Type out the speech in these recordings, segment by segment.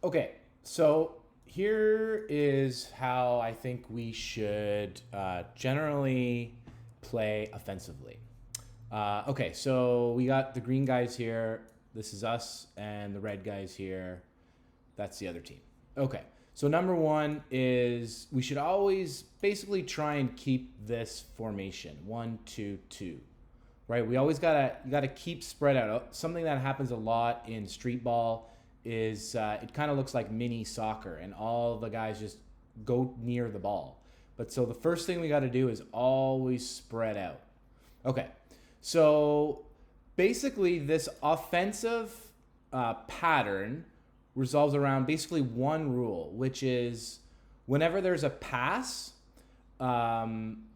Okay, so here is how I think we should generally play offensively. Okay, so we got the green guys here. This is us, and the red guys here. That's the other team. Okay, so number one is we should always basically try and keep this formation 1-2-2, right? We always gotta keep spread out. Something that happens a lot in street ball is it kind of looks like mini soccer, and all the guys just go near the ball. But so the first thing we got to do is always spread out. Okay, so basically this offensive pattern resolves around basically one rule, which is whenever there's a pass,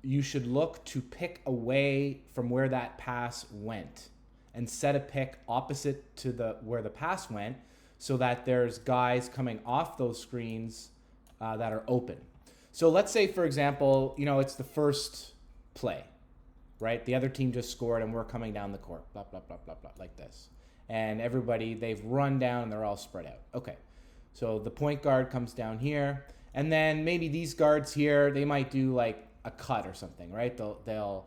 you should look to pick away from where that pass went and set a pick opposite to the where the pass went, so that there's guys coming off those screens that are open. So let's say, for example, it's the first play, right? The other team just scored and we're coming down the court, blah, blah, blah, blah, blah, like this. And everybody, they've run down and they're all spread out. Okay, so the point guard comes down here, and then maybe these guards here, they might do like a cut or something, right? They'll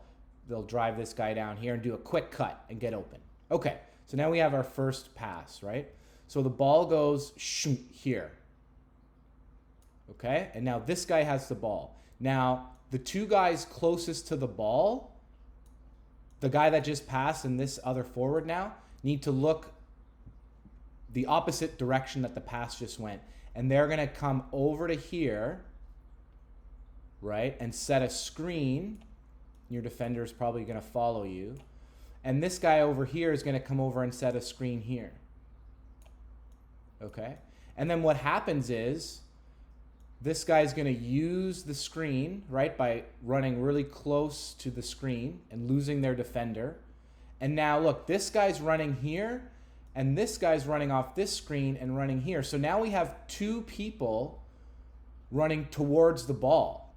drive this guy down here and do a quick cut and get open. Okay, so now we have our first pass, right? So the ball goes shoot here. Okay, and now this guy has the ball. Now, the two guys closest to the ball, the guy that just passed and this other forward now, need to look the opposite direction that the pass just went. And they're going to come over to here, right, and set a screen. Your defender is probably going to follow you. And this guy over here is going to come over and set a screen here. Okay? And then what happens is this guy's going to use the screen, right, by running really close to the screen and losing their defender. And now, look, this guy's running here, and this guy's running off this screen and running here. So now we have two people running towards the ball,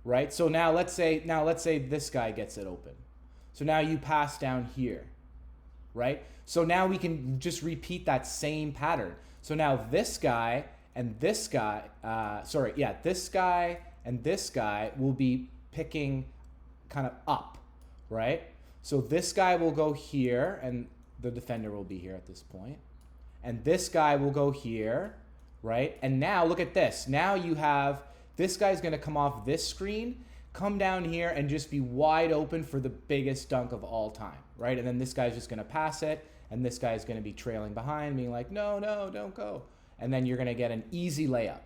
right? So now let's say this guy gets it open. So now you pass down here, right? So now we can just repeat that same pattern. So now this guy and this guy, this guy and this guy will be picking kind of up, right? So this guy will go here, and the defender will be here at this point. And this guy will go here, right? And now look at this. Now you have, this guy's going to come off this screen, come down here, and just be wide open for the biggest dunk of all time, right? And then this guy's just going to pass it, and this guy's going to be trailing behind, being like, no, don't go. And then you're going to get an easy layup,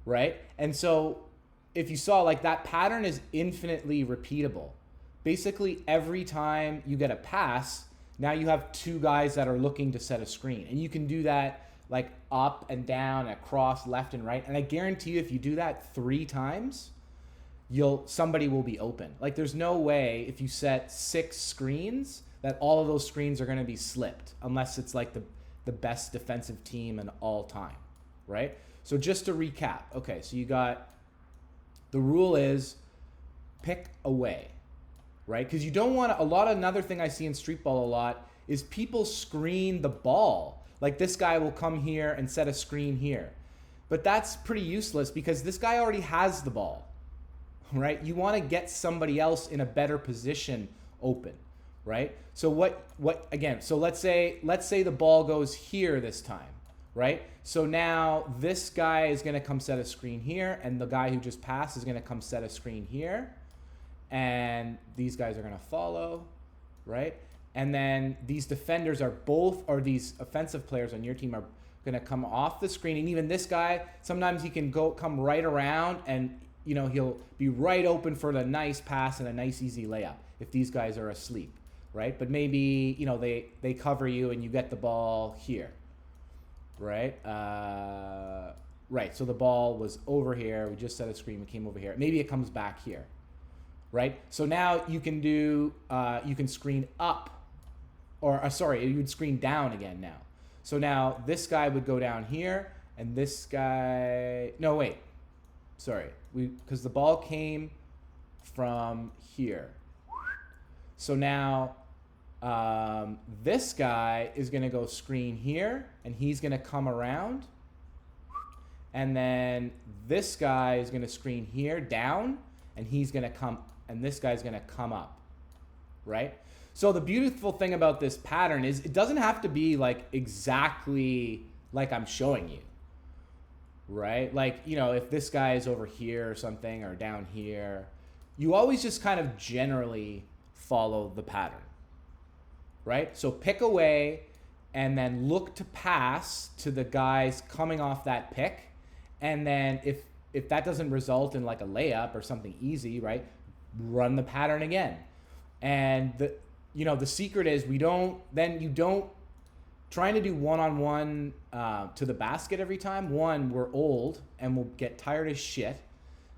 right? And so if you saw, like, that pattern is infinitely repeatable. Basically, every time you get a pass, now you have two guys that are looking to set a screen. And you can do that like up and down, across, left and right. And I guarantee you, if you do that 3 times, somebody will be open. Like, there's no way if you set 6 screens that all of those screens are going to be slipped, unless it's like the best defensive team in all time, right? So just to recap, okay, so you got, the rule is pick away, right? Because you don't want to, another thing I see in street ball a lot is people screen the ball. Like, this guy will come here and set a screen here. But that's pretty useless because this guy already has the ball, right? You want to get somebody else in a better position open, right? So so let's say the ball goes here this time, right? So now this guy is going to come set a screen here, and the guy who just passed is going to come set a screen here. And these guys are going to follow, right? And then these defenders or these offensive players on your team are going to come off the screen. And even this guy, sometimes he can come right around, and he'll be right open for the nice pass and a nice easy layup if these guys are asleep, right? But maybe they cover you and you get the ball here, right? Right. So the ball was over here. We just set a screen. We came over here. Maybe it comes back here. Right? So now you can do, you can screen up, you would screen down again now. So now this guy would go down here, and this guy, no, wait, sorry. Because the ball came from here. So now this guy is going to go screen here, and he's going to come around, And then this guy is going to screen here down, and he's going to come, and this guy's going to come up, right? So the beautiful thing about this pattern is it doesn't have to be like exactly like I'm showing you, right? Like, you know, if this guy is over here or something, or down here, you always just kind of generally follow the pattern, right? So pick away and then look to pass to the guys coming off that pick. And then if that doesn't result in like a layup or something easy, right, run the pattern again. And the secret is you don't trying to do one-on-one to the basket every time. One, we're old and we'll get tired as shit.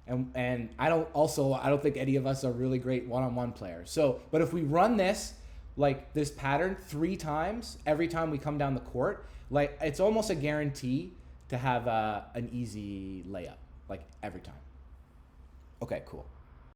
And I don't think any of us are really great one-on-one players. So, but if we run this pattern 3 times every time we come down the court, like it's almost a guarantee to have an easy layup, like every time. Okay, cool.